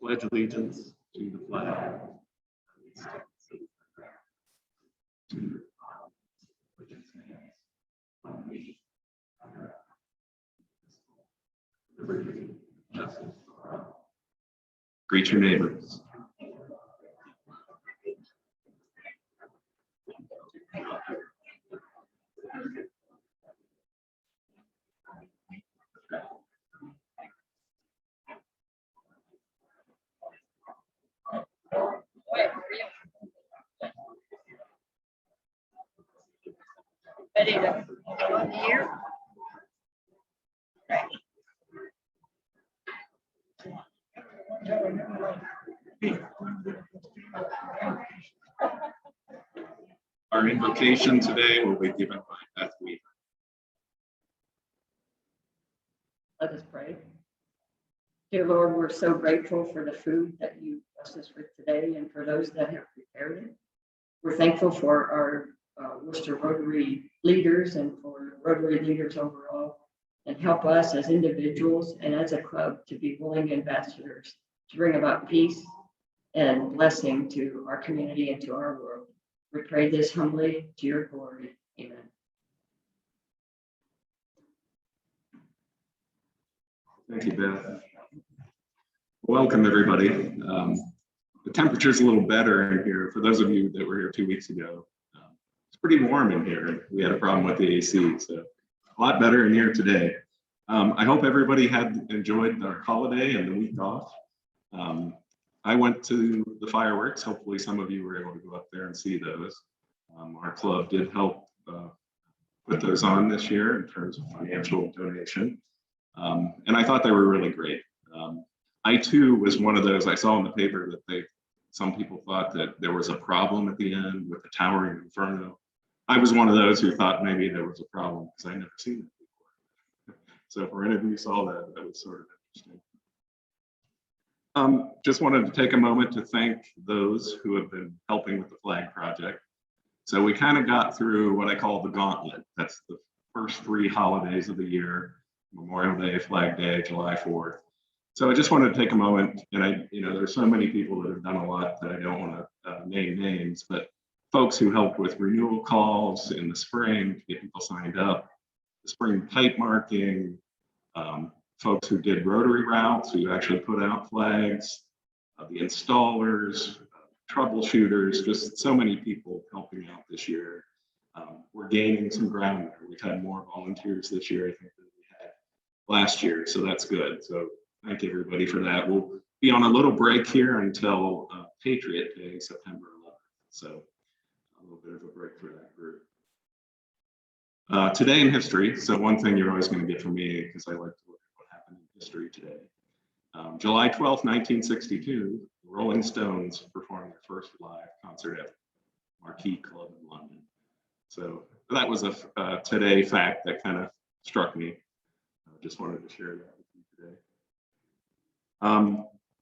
pledge allegiance to the flag to which it stands, one nation, under God, liberty, justice for all. Greet your neighbors. Ready to go in the air? Our invocation today will be given by Beth Weaver. Let us pray. Dear Lord, we're so grateful for the food that you blessed us with today and for those that have prepared it. We're thankful for our Worcester Rotary leaders and for Rotary leaders overall, and help us as individuals and as a club to be willing ambassadors to bring about peace and blessing to our community and to our world. We pray this humbly to your glory. Amen. Thank you, Beth. Welcome, everybody. The temperature's a little better in here. For those of you that were here 2 weeks ago, it's pretty warm in here. We had a problem with the AC, so a lot better in here today. I hope everybody had enjoyed our holiday and the week off. I went to the fireworks. Hopefully some of you were able to go up there and see those. Our club did help put those on this year in terms of financial donation. And I thought they were really great. I too was one of those. I saw in the paper that some people thought that there was a problem at the end with the towering inferno. I was one of those who thought maybe there was a problem because I never seen it before. So for any of you saw that, that was sort of interesting. Just wanted to take a moment to thank those who have been helping with the flag project. So we kind of got through what I call the gauntlet. That's the first 3 holidays of the year: Memorial Day, Flag Day, July 4th. So I just wanted to take a moment, and there's so many people that have done a lot that I don't want to name names, but folks who helped with renewal calls in the spring to get people signed up, the spring pipe marking, folks who did Rotary routes, who actually put out flags, the installers, troubleshooters, just so many people helping out this year. We're gaining some ground there. We've had more volunteers this year, I think, than we had last year, so that's good. So thank you, everybody, for that. We'll be on a little break here until Patriot Day, September 11th. So a little bit of a break for that group. Today in history, so one thing you're always going to get from me, because I like to look at what happened in history today. July 12th, 1962, the Rolling Stones performed their first live concert at Marquee Club in London. So that was a today fact that kind of struck me. I just wanted to share that with you today.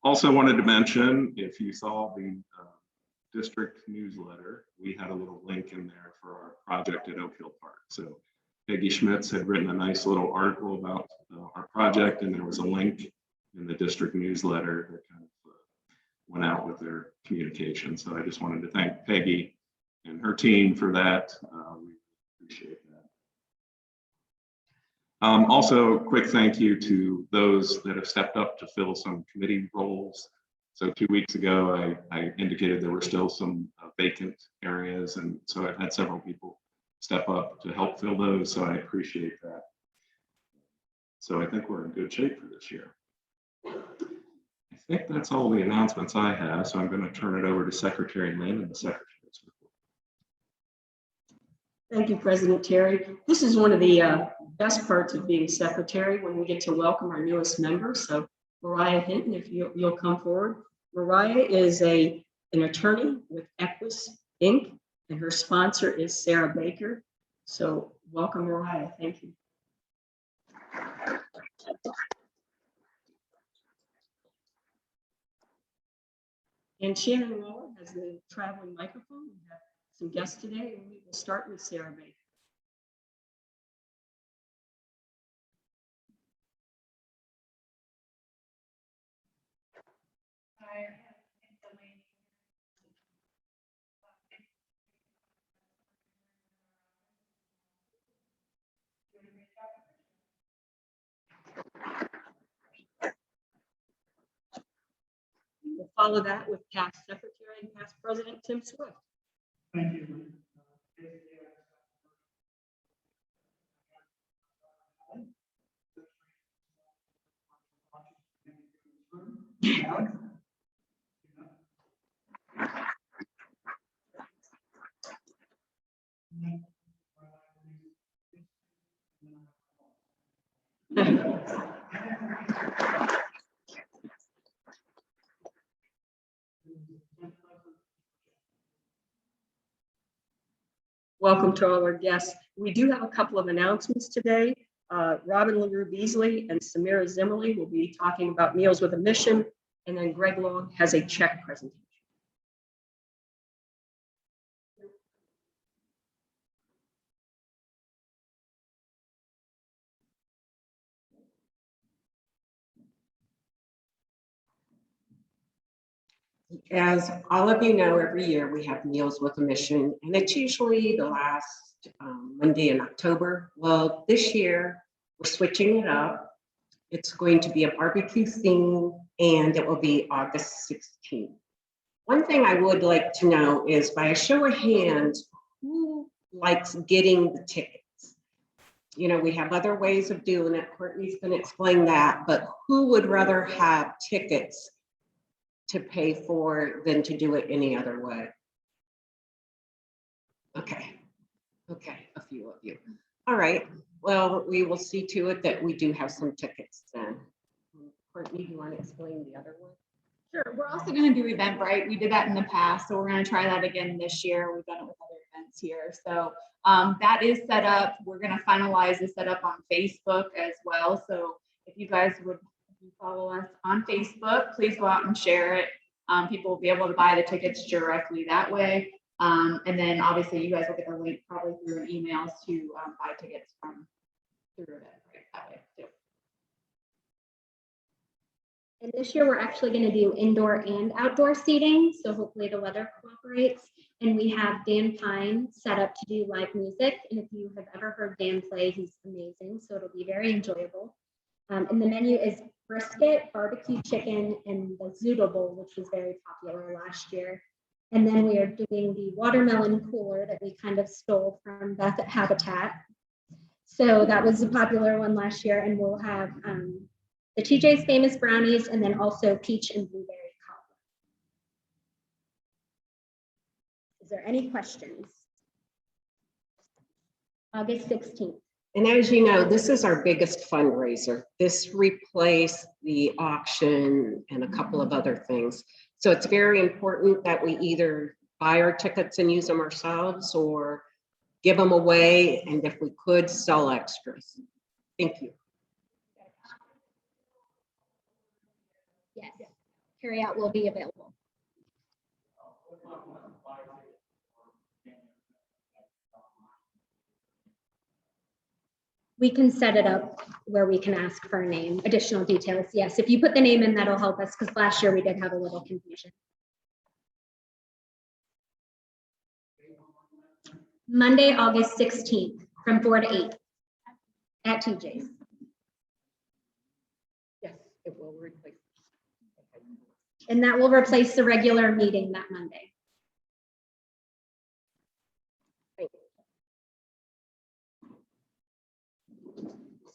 Also wanted to mention, if you saw the district newsletter, we had a little link in there for our project at Oak Hill Park. So Peggy Schmitz had written a nice little article about our project, and there was a link in the district newsletter that kind of went out with their communication. So I just wanted to thank Peggy and her team for that. We appreciate that. Also, quick thank you to those that have stepped up to fill some committee roles. So 2 weeks ago, I indicated there were still some vacant areas, and so I've had several people step up to help fill those, so I appreciate that. So I think we're in good shape for this year. I think that's all the announcements I have, so I'm going to turn it over to Secretary Lynn and the Secretary's report. Thank you, President Terry. This is one of the best parts of being secretary, when we get to welcome our newest member. So Mariah Hinton, if you'll come forward. Mariah is an attorney with Equus Inc., and her sponsor is Sarah Baker. So welcome, Mariah. Thank you. And Shannon Waller has the traveling microphone. We have some guests today, and we will start with Sarah Baker. We'll follow that with past secretary and past president Tim Swift. Thank you. Welcome to all our guests. We do have a couple of announcements today. Robin LaRue Beasley and Samira Zimmerly will be talking about Meals with a Mission, and then Greg Long has a check presentation. As all of you know, every year we have Meals with a Mission, and it's usually the last Monday in October. Well, this year we're switching it up. It's going to be a barbecue theme, and it will be August 16th. One thing I would like to know is, by a show of hands, who likes getting the tickets? You know, we have other ways of doing it. Courtney's going to explain that, but who would rather have tickets to pay for than to do it any other way? Okay, a few of you. All right, well, we will see to it that we do have some tickets then. Courtney, do you want to explain the other one? Sure. We're also going to do Eventbrite. We did that in the past, so we're going to try that again this year. We've done it with other events here. So that is set up. We're going to finalize the setup on Facebook as well. So if you guys would follow us on Facebook, please go out and share it. People will be able to buy the tickets directly that way. And then obviously you guys will get the link probably through emails to buy tickets from through Eventbrite that way too. And this year, we're actually going to do indoor and outdoor seating, so hopefully the weather cooperates. And we have Dan Pine set up to do live music. And if you have ever heard Dan play, he's amazing, so it'll be very enjoyable. And the menu is brisket, barbecue chicken, and the zoodle bowl, which was very popular last year. And then we are doing the watermelon cooler that we kind of stole from Beth at Habitat. So that was a popular one last year, and we'll have the TJ's Famous Brownies, and then also peach and blueberry cobbler. Is there any questions? August 16th. And as you know, this is our biggest fundraiser. This replaced the auction and a couple of other things. So it's very important that we either buy our tickets and use them ourselves, or give them away, and if we could, sell extras. Thank you. Yes, carryout will be available. We can set it up where we can ask for a name, additional details. Yes, if you put the name in, that'll help us, because last year we did have a little confusion. Monday, August 16th, from 4 to 8 at TJ's. Yes, it will replace. And that will replace the regular meeting that Monday.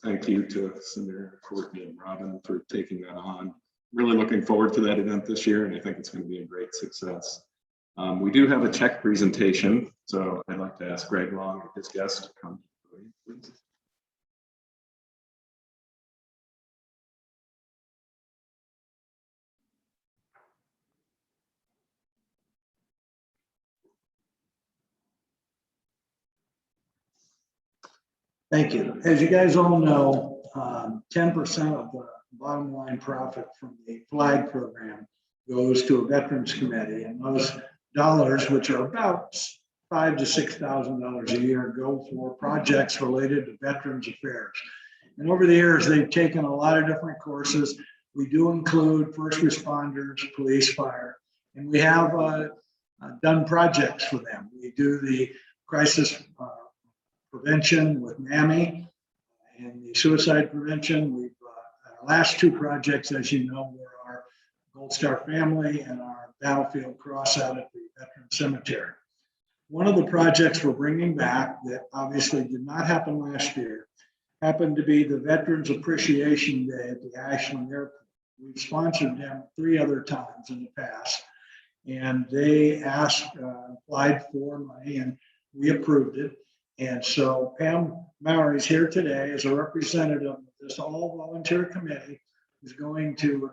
Thank you to Samir, Courtney, and Robin for taking that on. Really looking forward to that event this year, and I think it's going to be a great success. We do have a check presentation, so I'd like to ask Greg Long and his guest to come, please. Thank you. As you guys all know, 10% of the bottom line profit from the flag program goes to a veterans committee, and those dollars, which are about $5,000 to $6,000 a year, go for projects related to veterans affairs. And over the years, they've taken a lot of different courses. We do include first responders, police, fire, and we have done projects for them. We do the crisis prevention with NAMI and the suicide prevention. We've our last two projects, as you know, were our Gold Star Family and our Battlefield Cross out at the Veteran Cemetery. One of the projects we're bringing back that obviously did not happen last year happened to be the Veterans Appreciation Day at the Ashland Airport. We've sponsored them 3 other times in the past, and they applied for money, and we approved it. And so Pam Maury is here today as a representative of this all-volunteer committee who's we're going to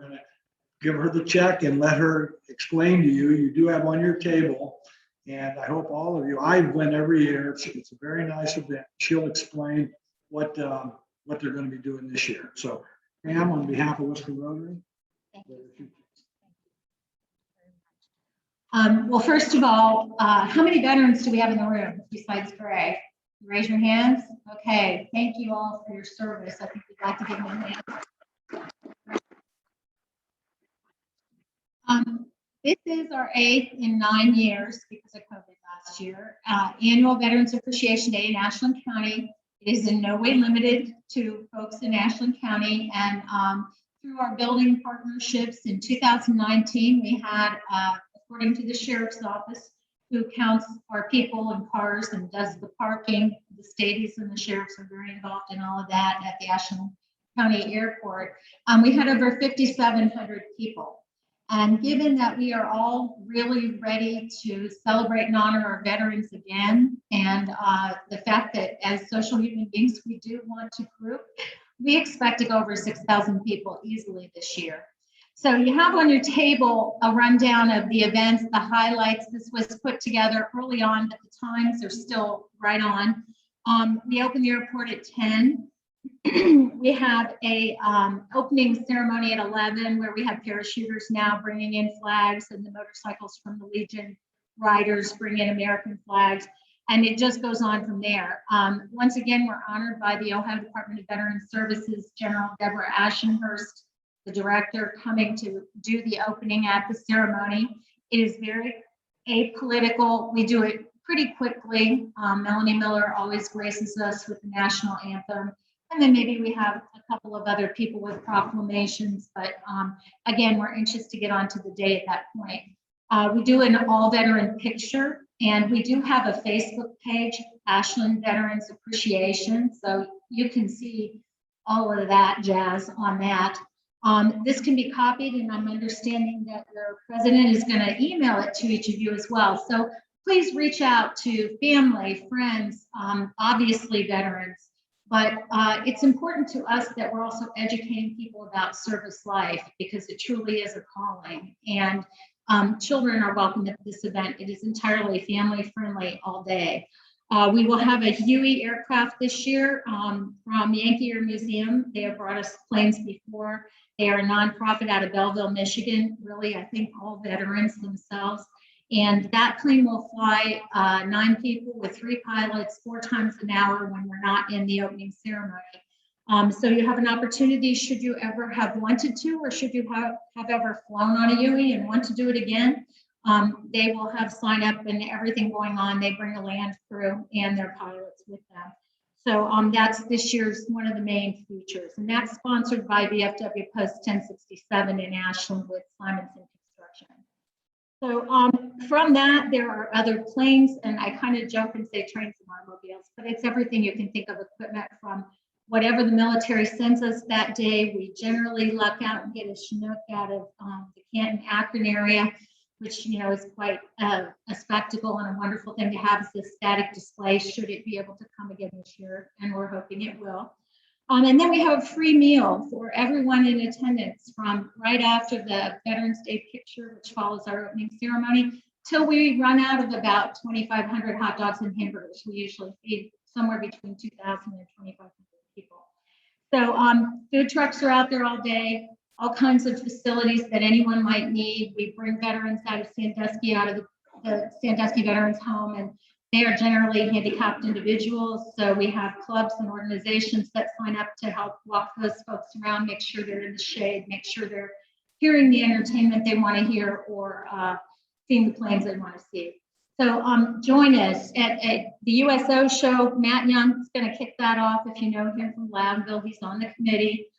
give her the check and let her explain to you. You do have on your table, and I hope all of you, I win every year. It's a very nice event. She'll explain what they're going to be doing this year. So Pam, on behalf of Worcester Rotary. Thank you. Well, first of all, how many veterans do we have in the room besides Gray? Raise your hands. Okay, thank you all for your service. I think we'd like to give them a hand. This is our 8th in 9 years because of COVID last year. Annual Veterans Appreciation Day in Ashland County. It is in no way limited to folks in Ashland County, and through our building partnerships in 2019, we had, according to the Sheriff's Office, who counts our people and cars and does the parking, the stadies and the sheriffs are very involved in all of that at the Ashland County Airport. We had over 5,700 people. And given that we are all really ready to celebrate and honor our veterans again, and the fact that as social human beings, we do want to group, we expect to go over 6,000 people easily this year. So you have on your table a rundown of the events, the highlights. This was put together early on, but the times are still right on. We open the airport at 10. We have a opening ceremony at 11 where we have parachuters now bringing in flags, and the motorcycles from the Legion riders bring in American flags, and it just goes on from there. Once again, we're honored by the Ohio Department of Veterans Services, General Deborah Ashenhurst, the director, coming to do the opening at the ceremony. It is very apolitical. We do it pretty quickly. Melanie Miller always graces us with the national anthem. And then maybe we have a couple of other people with proclamations, but again, we're anxious to get onto the day at that point. We do an all veteran picture, and we do have a Facebook page, Ashland Veterans Appreciation. So you can see all of that jazz on that. This can be copied, and I'm understanding that your president is going to email it to each of you as well. So please reach out to family, friends, obviously veterans. But it's important to us that we're also educating people about service life, because it truly is a calling. And children are welcome at this event. It is entirely family friendly all day. We will have a Huey aircraft this year from Yankee Air Museum. They have brought us planes before. They are a nonprofit out of Belleville, Michigan. Really, I think all veterans themselves. And that plane will fly 9 people with 3 pilots 4 times an hour when we're not in the opening ceremony. So you have an opportunity, should you ever have wanted to, or should you have ever flown on a Huey and want to do it again, they will have sign up and everything going on. They bring a land crew and their pilots with them. So that's this year's one of the main features. And that's sponsored by VFW Post 1067 in Ashland with Simonson Construction. So from that, there are other planes, and I kind of joke and say trains and automobiles, but it's everything you can think of, equipment from whatever the military sends us that day. We generally luck out and get a Chinook out of the Canton, Akron area, which, you know, is quite a spectacle and a wonderful thing to have as a static display, should it be able to come again this year, and we're hoping it will. And then we have a free meal for everyone in attendance from right after the Veterans Day picture, which follows our opening ceremony, till we run out of about 2,500 hot dogs and hamburgers. We usually feed somewhere between 2,000 and 2,500 people. So food trucks are out there all day, all kinds of facilities that anyone might need. We bring veterans out of Sandusky, out of the Sandusky Veterans Home, and They are generally handicapped individuals, so we have clubs and organizations that sign up to help walk those folks around, make sure they're in the shade, make sure they're hearing the entertainment they want to hear, or seeing the planes they want to see. So join us at the USO show. Matt Young is going to kick that off. If you know him from Loudonville, he's on the committee.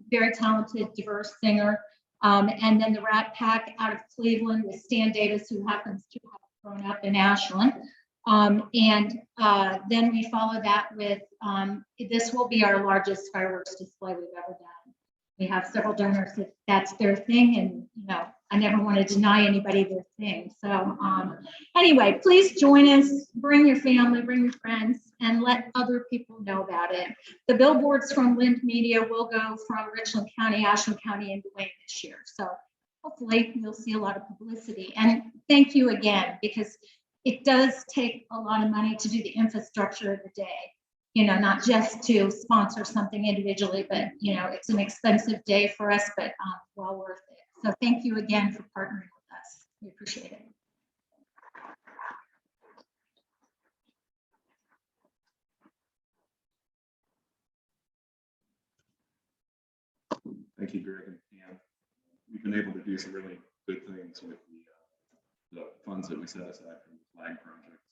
Very talented, diverse singer. And then the Rat Pack out of Cleveland with Stan Davis, who happens to have grown up in Ashland. Then we follow that with, this will be our largest fireworks display we've ever done. We have several donors that that's their thing, and you know, I never want to deny anybody their thing. So anyway, please join us, bring your family, bring your friends, and let other people know about it. The billboards from Lind Media will go from Richland County, Ashland County, and Duane this year. So hopefully you'll see a lot of publicity. And thank you again, because it does take a lot of money to do the infrastructure of the day. You know, not just to sponsor something individually, but you know, it's an expensive day for us, but well worth it. So thank you again for partnering with us. We appreciate it. Thank you, Greg and Pam. We've been able to do some really good things with the funds that we set aside from the flag projects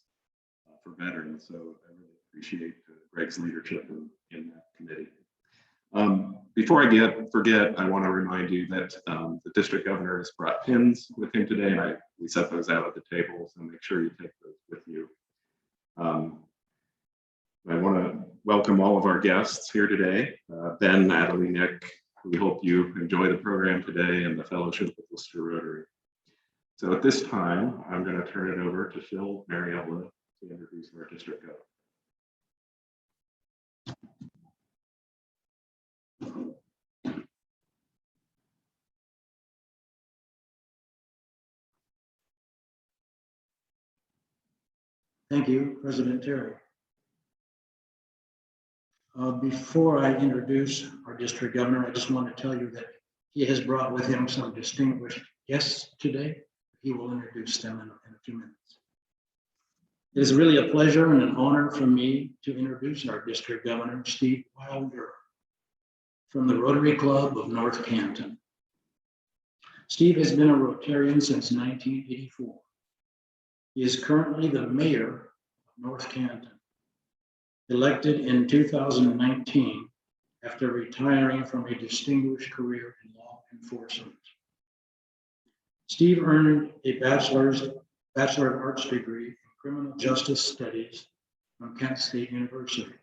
for veterans. So I really appreciate Greg's leadership in that committee. Before I forget, I want to remind you that the district governor has brought pins with him today, and we set those out at the table, so make sure you take those with you. I want to welcome all of our guests here today. Ben, Natalie, Nick, we hope you enjoy the program today and the fellowship with Worcester Rotary. So at this time, I'm going to turn it over to Phil Mariella to introduce our district governor. Thank you, President Terry. Before I introduce our district governor, I just want to tell you that he has brought with him some distinguished guests today. He will introduce them in a few minutes. It is really a pleasure and an honor for me to introduce our district governor, Steve Wilder, from the Rotary Club of North Canton. Steve has been a Rotarian since 1984. He is currently the mayor of North Canton, elected in 2019 after retiring from a distinguished career in law enforcement. Steve earned a Bachelor of Arts degree in Criminal Justice Studies from Kent State University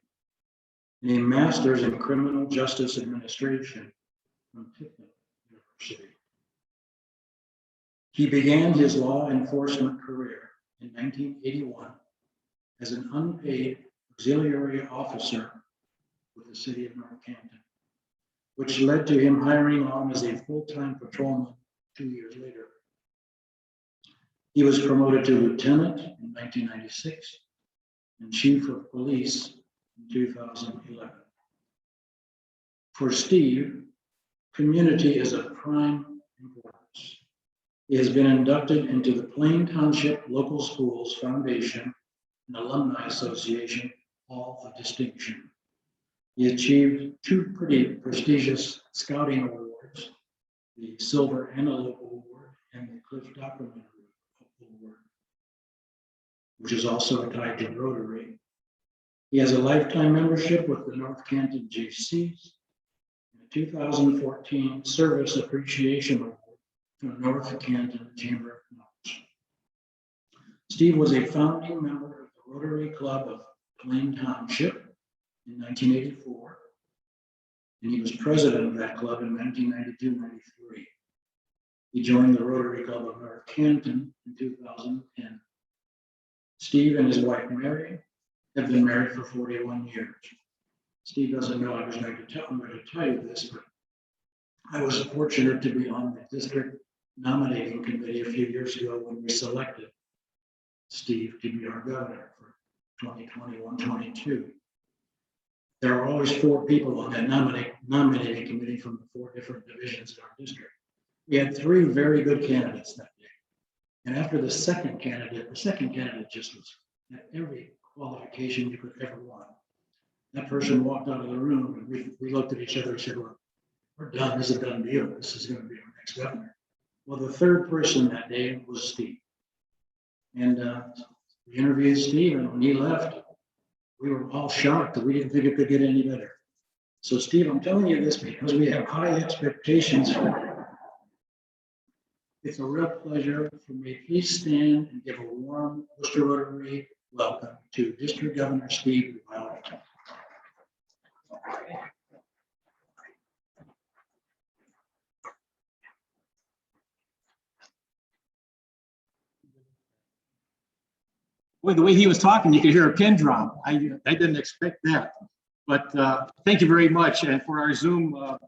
and a Master's in Criminal Justice Administration from Pittman University. He began his law enforcement career in 1981 as an unpaid auxiliary officer with the city of North Canton, which led to him hiring on as a full-time patrolman 2 years later. He was promoted to lieutenant in 1996 and chief of police in 2011. For Steve, community is of prime importance. He has been inducted into the Plain Township Local Schools Foundation and Alumni Association Hall of Distinction. He achieved 2 pretty prestigious scouting awards, the Silver Antelope Award and the Cliff Doppelman Award, which is also tied to Rotary. He has a lifetime membership with the North Canton JCs and a 2014 Service Appreciation Award from North Canton Chamber of Commerce. Steve was a founding member of the Rotary Club of Plain Township in 1984, and he was president of that club in 1992-93. He joined the Rotary Club of North Canton in 2010. Steve and his wife Mary have been married for 41 years. Steve doesn't know I'm going to tell you this, but I was fortunate to be on the district nominating committee a few years ago when we selected Steve to be our governor for 2021-22. There are always 4 people on that nominating committee from the 4 different divisions in our district. We had 3 very good candidates that day. And after the second candidate just was had every qualification you could ever want. That person walked out of the room and we looked at each other and said, well, we're done. This is a done deal. This is going to be our next governor. Well, the third person that day was Steve. And we interviewed Steve, and when he left, we were all shocked that we didn't think it could get any better. So Steve, I'm telling you this because we have high expectations for you. It's a real pleasure for me. Please stand and give a warm Worcester Rotary welcome to District Governor Steve Riley. Boy, the way he was talking, you could hear a pin drop. I didn't expect that. But thank you very much. And for our Zoom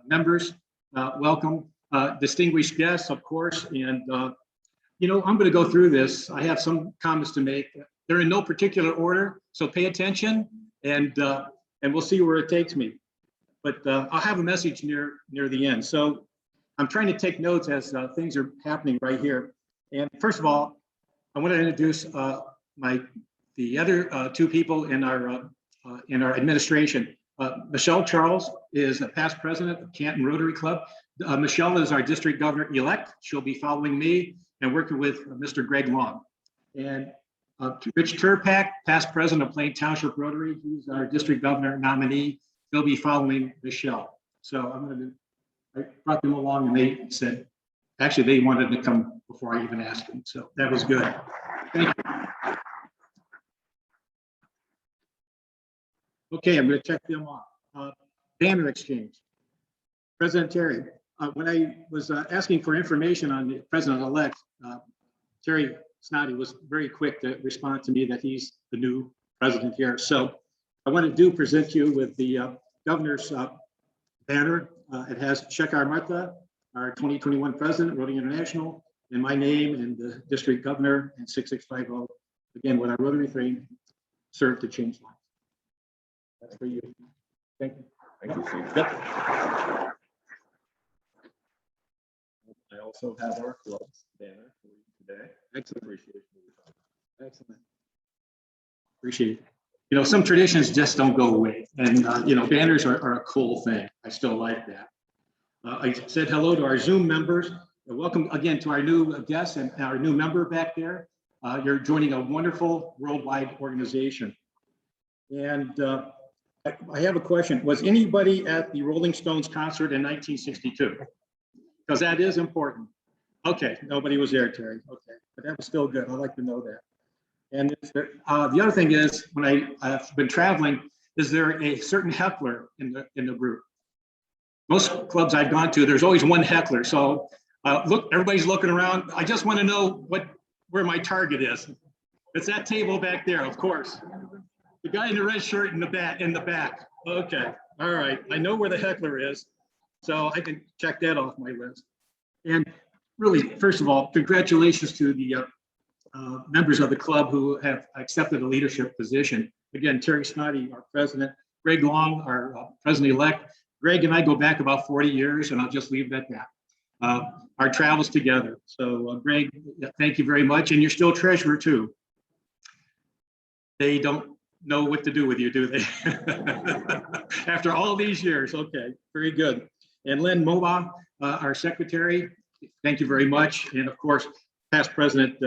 members, welcome. Distinguished guests, of course. And, you know, I'm going to go through this. I have some comments to make. They're in no particular order, so pay attention, and we'll see where it takes me. But I'll have a message near the end. So I'm trying to take notes as things are happening right here. And first of all, I want to introduce the other two people in our administration. Michelle Charles is the past president of Canton Rotary Club. Michelle is our district governor-elect. She'll be following me and working with Mr. Greg Long. And Rich Turpak, past president of Plain Township Rotary. He's our district governor nominee. He'll be following Michelle. So I brought them along, and they said, actually, they wanted to come before I even asked them. So that was good. Thank you. Okay, I'm going to check them off. Banner exchange. President Terry, when I was asking for information on the president-elect, Terry Snoddy was very quick to respond to me that he's the new president here. So I want to present you with the governor's banner. It has Shekar Martha, our 2021 president, Rotary International, and my name and the district governor and 6650. Again, what our Rotary thing served to change lives. That's for you. Thank you. Thank you, Steve. Yep. I also have our club's banner for you today. Excellent. Appreciation. Excellent. Appreciate it. You know, some traditions just don't go away. And, you know, banners are a cool thing. I still like that. I said hello to our Zoom members. Welcome again to our new guests and our new member back there. You're joining a wonderful worldwide organization. And I have a question. Was anybody at the Rolling Stones concert in 1962? Because that is important. Okay, nobody was there, Terry. Okay, but that was still good. I'd like to know that. And the other thing is, when I've been traveling, is there a certain heckler in the group? Most clubs I've gone to, there's always one heckler. So look, everybody's looking around. I just want to know where my target is. It's that table back there, of course. The guy in the red shirt in the back. Okay, all right. I know where the heckler is, so I can check that off my list. And really, first of all, congratulations to the members of the club who have accepted a leadership position. Again, Terry Snoddy, our president, Greg Long, our president-elect. Greg and I go back about 40 years, and I'll just leave it at that. Our travels together. So Greg, thank you very much. And you're still treasurer too. They don't know what to do with you, do they? After all these years, okay, very good. And Lynn Moba, our secretary, thank you very much. And of course, past president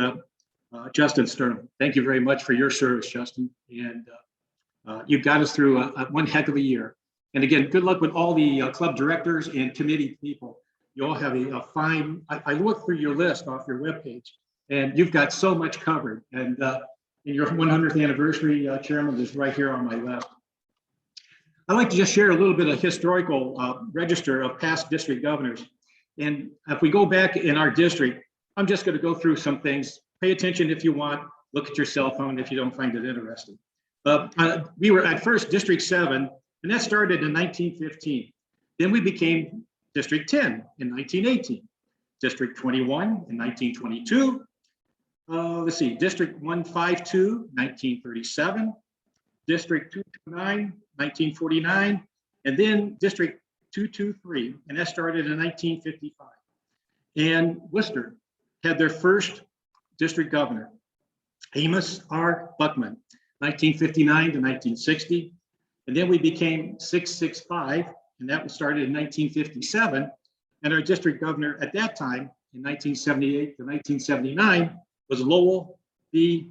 Justin Sternum, thank you very much for your service, Justin. And you got us through one heck of a year. And again, good luck with all the club directors and committee people. You all have a fine, I looked through your list off your webpage, and you've got so much covered. And your 100th anniversary, Chairman, is right here on my left. I'd like to just share a little bit of historical register of past district governors. And if we go back in our district, I'm just going to go through some things. Pay attention if you want. Look at your cell phone if you don't find it interesting. We were at first District 7, and that started in 1915. Then we became District 10 in 1918, District 21 in 1922. Let's see, District 152, 1937, District 229, 1949, and then District 223, and that started in 1955. And Worcester had their first district governor Amos R. Buckman, 1959 to 1960. And then we became 665, and that was started in 1957. And our district governor at that time, in 1978 to 1979, was Lowell B.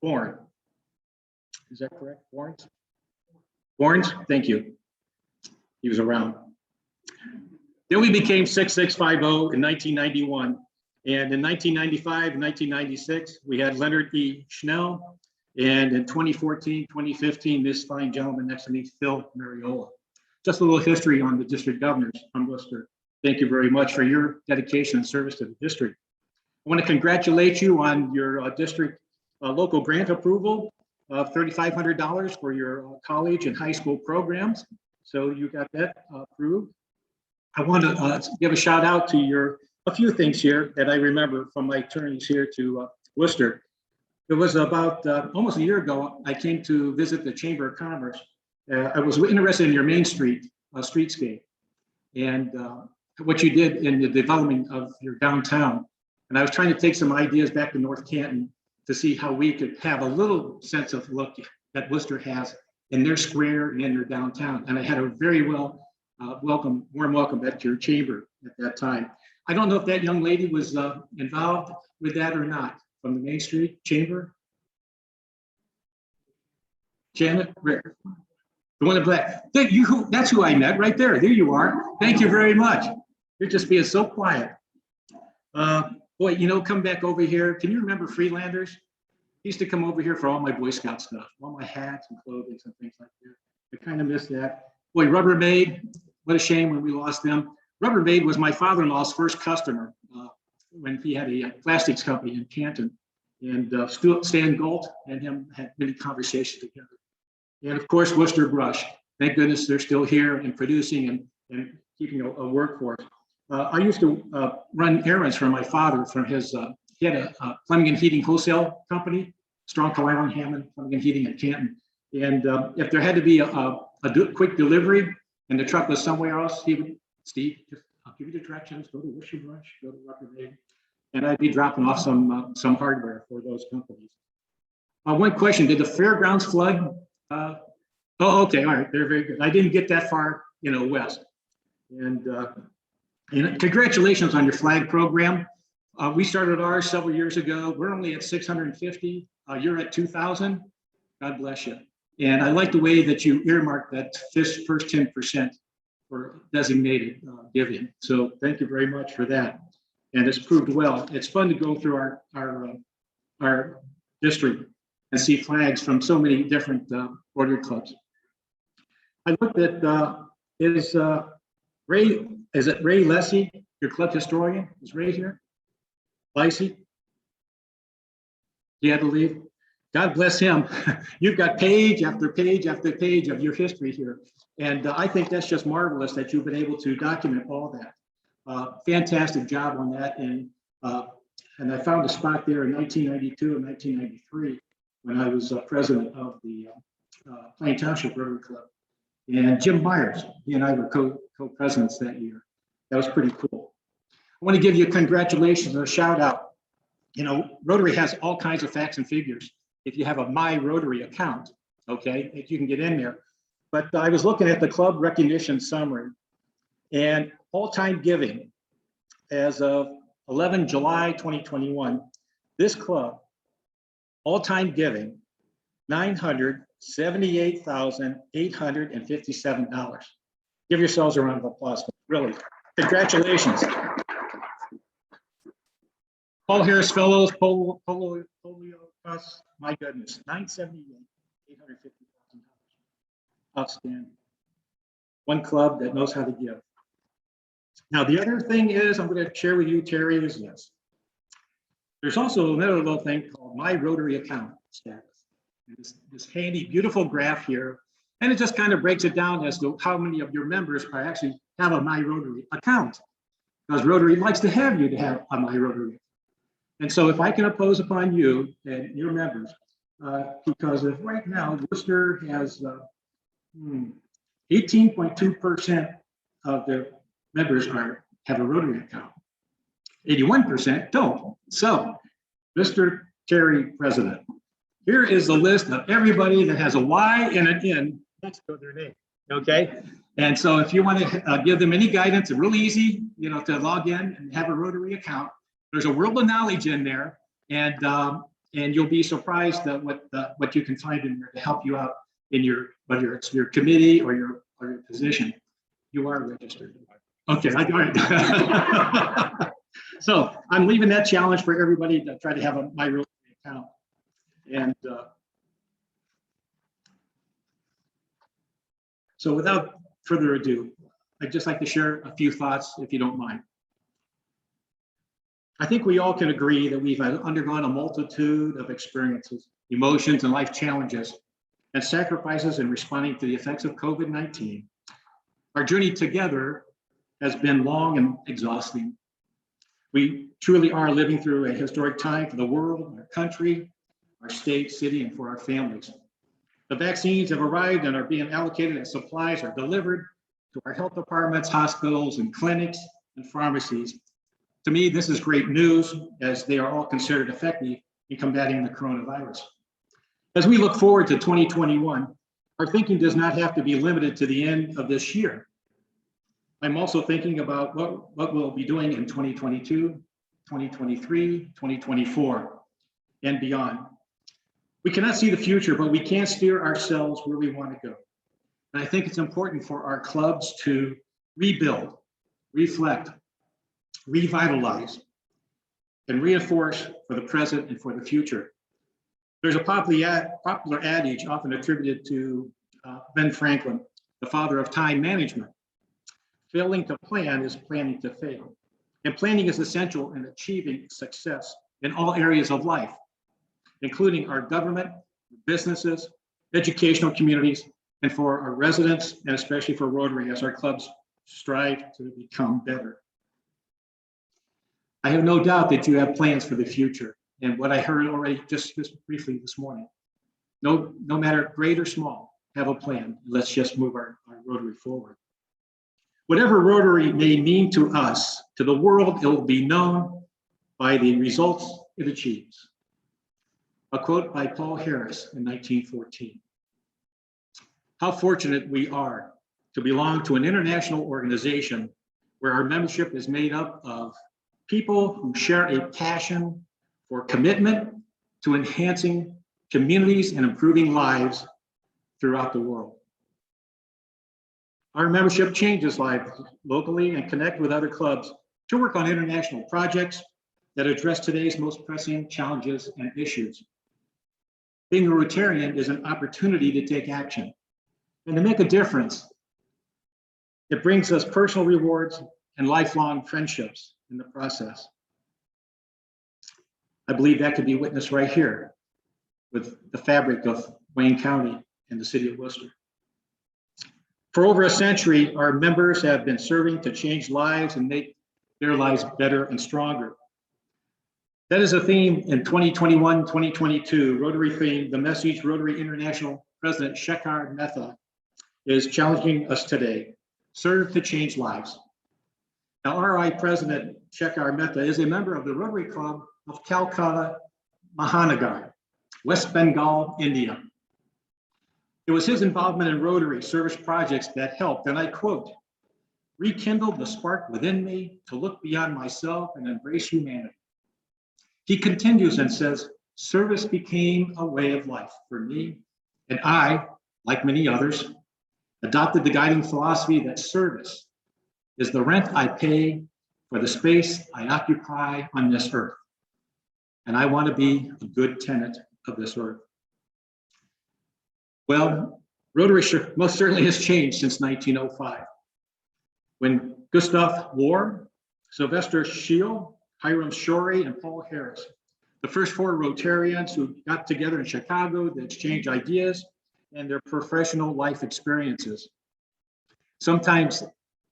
Bourne. Is that correct? Bournes? Bournes, thank you. He was around. Then we became 6650 in 1991. And in 1995 and 1996, we had Leonard E. Schnell. And in 2014, 2015, this fine gentleman next to me, Phil Mariola. Just a little history on the district governors from Worcester. Thank you very much for your dedication and service to the district. I want to congratulate you on your district local grant approval of $3,500 for your college and high school programs. So you got that approved. I want to give a shout out to a few things here that I remember from my journeys here to Worcester. It was about almost a year ago, I came to visit the Chamber of Commerce. I was interested in your Main Street streetscape and what you did in the development of your downtown. And I was trying to take some ideas back to North Canton to see how we could have a little sense of look that Worcester has in their square and in their downtown. And I had a very warm welcome at your chamber at that time. I don't know if that young lady was involved with that or not from the Main Street Chamber. Janet Rick, the one in black. That's who I met right there. There you are. Thank you very much. You're just being so quiet. Boy, come back over here. Can you remember Freelanders? He used to come over here for all my Boy Scout stuff, all my hats and clothing and things like that. I kind of miss that. Boy, Rubbermaid, what a shame when we lost them. Rubbermaid was my father-in-law's first customer when he had a plastics company in Canton. And Stan Galt and him had many conversations together. And of course, Worcester Brush. Thank goodness they're still here and producing and keeping a workforce. I used to run errands for my father from his, he had a plumbing and heating wholesale company, Strong Island Hammond Plumbing and Heating at Canton. And if there had to be a quick delivery and the truck was somewhere else, he would, Steve, I'll give you the directions, go to Worcester Brush, go to Rotary, and I'd be dropping off some hardware for those companies. One question, did the fairgrounds flood? Oh, okay, all right, they're very good. I didn't get that far, west. And congratulations on your flag program. We started ours several years ago. We're only at 650. You're at 2,000. God bless you. And I like the way that you earmarked that first 10% for designated giving. So thank you very much for that. And it's proved well. It's fun to go through our district and see flags from so many different Rotary clubs. I looked at is it Ray Lessie, your club historian? Is Ray here? Lacey? He had to leave. God bless him. You've got page after page after page of your history here. And I think that's just marvelous that you've been able to document all that. Fantastic job on that. And I found a spot there in 1992 and 1993 when I was president of the Plain Township Rotary Club. And Jim Myers, he and I were co-presidents that year. That was pretty cool. I want to give you congratulations and a shout out. Rotary has all kinds of facts and figures. If you have a My Rotary account, okay, if you can get in there. But I was looking at the club recognition summary and all-time giving as of 11 July 2021, this club, all-time giving, $978,857. Give yourselves a round of applause, really. Congratulations. Paul Harris Fellows, polio costs, my goodness, $978,850,000. Outstanding. One club that knows how to give. Now, the other thing is, I'm going to share with you, Terry, is this. There's also another little thing called My Rotary Account status. This handy, beautiful graph here, and it just kind of breaks it down as to how many of your members are actually have a My Rotary account, because Rotary likes to have you to have a My Rotary. And so if I can impose upon you and your members, because if right now Worcester has 18.2% of their members have a Rotary account, 81% don't. So Mr. Terry, president. Here is the list of everybody that has a Y and an N next to their name, okay? And so if you want to give them any guidance, it's really easy, to log in and have a Rotary account. There's a world of knowledge in there, and you'll be surprised at what you can find in there to help you out in whether it's your committee or your position. You are registered. Okay, all right. So I'm leaving that challenge for everybody to try to have my Rotary account. And so without further ado, I'd just like to share a few thoughts, if you don't mind. I think we all can agree that we've undergone a multitude of experiences, emotions, and life challenges and sacrifices in responding to the effects of COVID-19. Our journey together has been long and exhausting. We truly are living through a historic time for the world, our country, our state, city, and for our families. The vaccines have arrived and are being allocated as supplies are delivered to our health departments, hospitals, and clinics and pharmacies. To me, this is great news, as they are all considered effective in combating the coronavirus. As we look forward to 2021, our thinking does not have to be limited to the end of this year. I'm also thinking about what we'll be doing in 2022, 2023, 2024, and beyond. We cannot see the future, but we can steer ourselves where we want to go. And I think it's important for our clubs to rebuild, reflect, revitalize, and reinforce for the present and for the future. There's a popular adage often attributed to Ben Franklin, the father of time management. Failing to plan is planning to fail. And planning is essential in achieving success in all areas of life, including our government, businesses, educational communities, and for our residents, and especially for Rotary as our clubs strive to become better. I have no doubt that you have plans for the future, and what I heard already just briefly this morning. No matter great or small, have a plan. Let's just move our Rotary forward. Whatever Rotary may mean to us, to the world, it will be known by the results it achieves. A quote by Paul Harris in 1914. How fortunate we are to belong to an international organization where our membership is made up of people who share a passion for commitment to enhancing communities and improving lives throughout the world. Our membership changes lives locally and connect with other clubs to work on international projects that address today's most pressing challenges and issues. Being a Rotarian is an opportunity to take action and to make a difference. It brings us personal rewards and lifelong friendships in the process. I believe that could be witnessed right here with the fabric of Wayne County and the city of Worcester. For over a century, our members have been serving to change lives and make their lives better and stronger. That is a theme in 2021, 2022, Rotary theme. The message Rotary International President Shekhar Mehta is challenging us today: serve to change lives. Now, RI President Shekhar Mehta is a member of the Rotary Club of Calcutta, Mahanagar, West Bengal, India. It was his involvement in Rotary service projects that helped, and I quote, rekindled the spark within me to look beyond myself and embrace humanity. He continues and says, service became a way of life for me, and I, like many others, adopted the guiding philosophy that service is the rent I pay for the space I occupy on this earth. And I want to be a good tenant of this earth. Well, Rotary most certainly has changed since 1905. When Gustav Lohr, Sylvester Scheel, Hiram Shorey, and Paul Harris, the first four Rotarians who got together in Chicago to exchange ideas and their professional life experiences. Sometimes,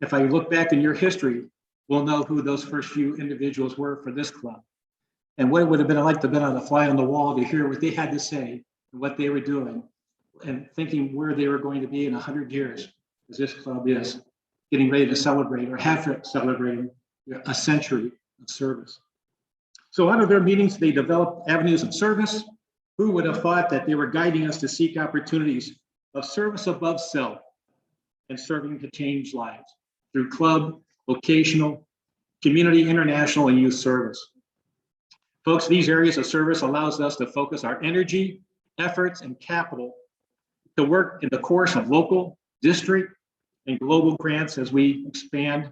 if I look back in your history, we'll know who those first few individuals were for this club and what it would have been like to have been on a fly on the wall to hear what they had to say and what they were doing and thinking where they were going to be in 100 years, as this club is getting ready to celebrate or have celebrating a century of service. So out of their meetings, they developed avenues of service. Who would have thought that they were guiding us to seek opportunities of service above self and serving to change lives through club, vocational, community, international, and youth service. Folks, these areas of service allows us to focus our energy, efforts, and capital to work in the course of local, district, and global grants as we expand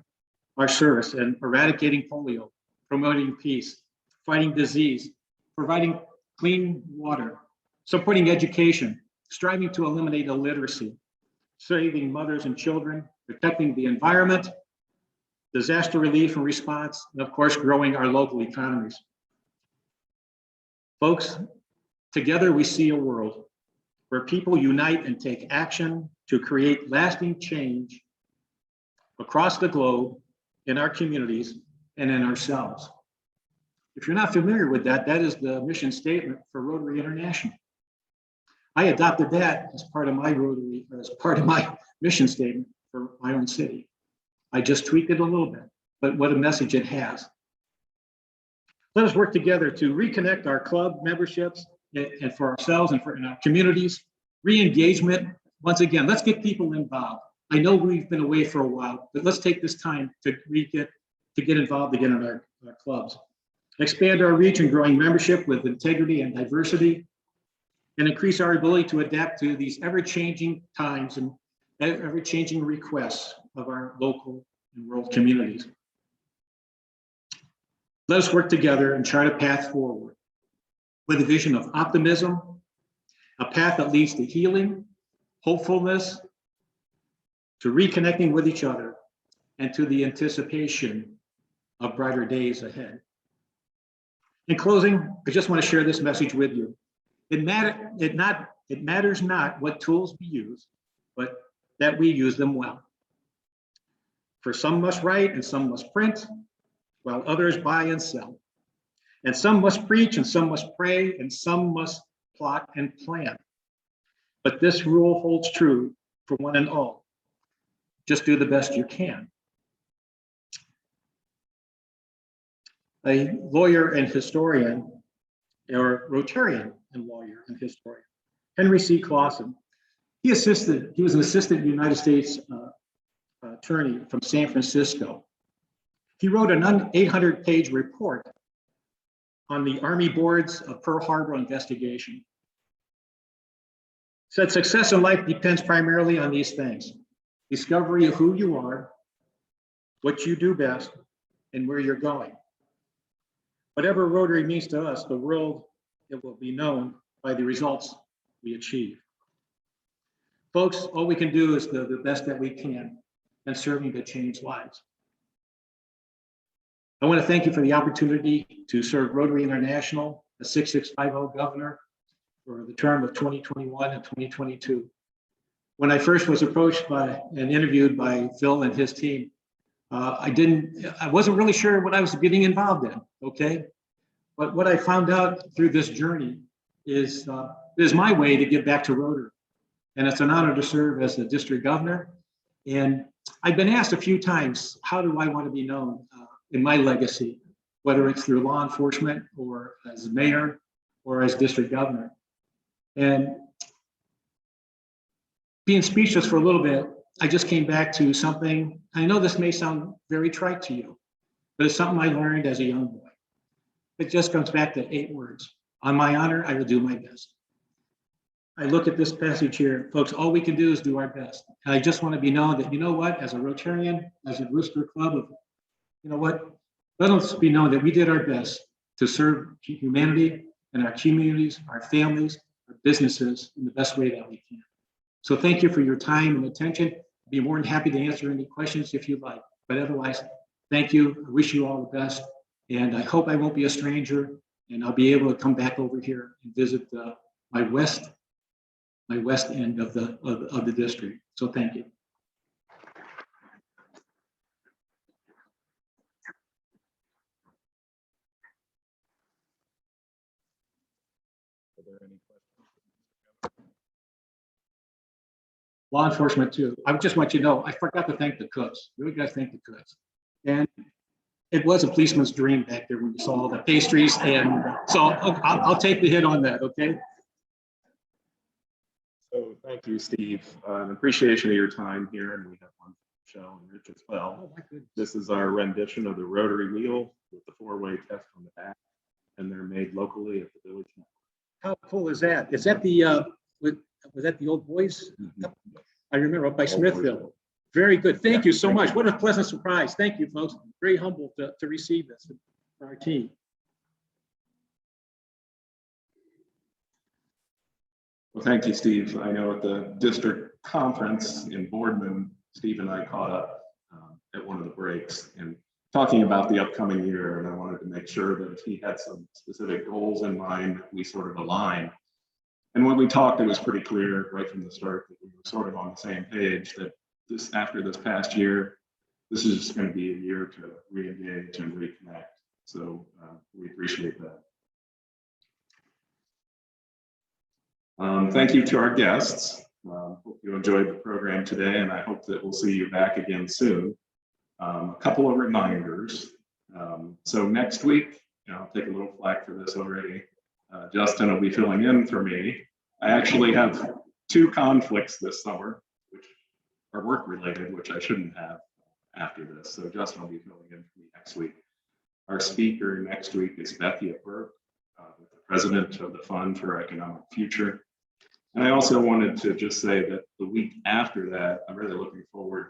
our service in eradicating polio, promoting peace, fighting disease, providing clean water, supporting education, striving to eliminate illiteracy, saving mothers and children, protecting the environment, disaster relief and response, and of course, growing our local economies. Folks, together we see a world where people unite and take action to create lasting change across the globe, in our communities, and in ourselves. If you're not familiar with that, that is the mission statement for Rotary International. I adopted that as part of my Rotary, as part of my mission statement for my own city. I just tweaked it a little bit, but what a message it has. Let us work together to reconnect our club memberships and for ourselves and for in our communities. Re-engagement, once again, let's get people involved. I know we've been away for a while, but let's take this time to get involved again in our clubs. Expand our reach and growing membership with integrity and diversity, and increase our ability to adapt to these ever-changing times and ever-changing requests of our local and world communities. Let us work together and chart a path forward with a vision of optimism, a path that leads to healing, hopefulness, to reconnecting with each other, and to the anticipation of brighter days ahead. In closing, I just want to share this message with you. It matters not what tools we use, but that we use them well. For some must write and some must print, while others buy and sell. And some must preach and some must pray and some must plot and plan. But this rule holds true for one and all. Just do the best you can. A lawyer and historian, or Rotarian and lawyer and historian, Henry C. Clausen, he was an assistant United States attorney from San Francisco. He wrote an 800-page report on the Army Board's Pearl Harbor investigation. Said success in life depends primarily on these things: discovery of who you are, what you do best, and where you're going. Whatever Rotary means to us, the world, it will be known by the results we achieve. Folks, all we can do is the best that we can and serving to change lives. I want to thank you for the opportunity to serve Rotary International as 6650 governor for the term of 2021 and 2022. When I first was approached by and interviewed by Phil and his team, I wasn't really sure what I was getting involved in, okay? But what I found out through this journey is my way to give back to Rotary. And it's an honor to serve as the district governor. And I've been asked a few times, how do I want to be known in my legacy, whether it's through law enforcement or as mayor or as district governor. And being speechless for a little bit, I just came back to something. I know this may sound very trite to you, but it's something I learned as a young boy. It just comes back to 8 words. On my honor, I will do my best. I look at this passage here, folks, all we can do is do our best. And I just want to be known that, you know what, as a Rotarian, as a Rooster Club, you know what, let us be known that we did our best to serve humanity and our communities, our families, our businesses in the best way that we can. So thank you for your time and attention. I'd be more than happy to answer any questions if you'd like. But otherwise, thank you. I wish you all the best. And I hope I won't be a stranger and I'll be able to come back over here and visit my west end of the district. So thank you. Are there any questions? Law enforcement too. I just want you to know, I forgot to thank the cooks. Really got to thank the cooks. And it was a policeman's dream back there when you saw all the pastries. And so I'll take the hit on that, okay? So thank you, Steve. An appreciation of your time here, and we have one for Michelle and Rich as well. Oh, my goodness. This is our rendition of the Rotary wheel with the four-way test on the back, and they're made locally at the village. How cool is that? Is that the, was that the old boys? I remember up by Smithville. Very good. Thank you so much. What a pleasant surprise. Thank you, folks. Very humbled to receive this for our team. Well, thank you, Steve. I know at the district conference in Boardman, Steve and I caught up at one of the breaks and talking about the upcoming year. And I wanted to make sure that he had some specific goals in mind that we sort of aligned. And when we talked, it was pretty clear right from the start that we were sort of on the same page, that after this past year, this is just going to be a year to re-engage and reconnect. So we appreciate that. Thank you to our guests. Hope you enjoyed the program today, and I hope that we'll see you back again soon. A couple of reminders. So next week, I'll take a little flack for this already. Justin will be filling in for me. I actually have 2 conflicts this summer, which are work related, which I shouldn't have after this. So Justin will be filling in for me next week. Our speaker next week is Bethia Burke, the president of the Fund for Economic Future. And I also wanted to just say that the week after that, I'm really looking forward.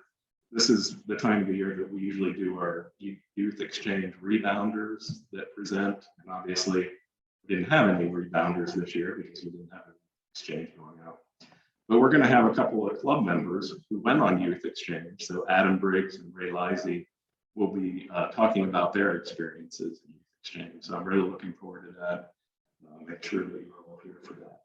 This is the time of the year that we usually do our youth exchange rebounders that present. And obviously, we didn't have any rebounders this year because we didn't have an exchange going out. But we're going to have a couple of club members who went on youth exchange. So Adam Briggs and Ray Lisey will be talking about their experiences in youth exchange. So I'm really looking forward to that. Make sure that you're all here for that.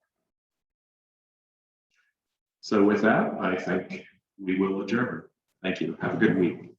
So with that, I think we will adjourn. Thank you. Have a good week.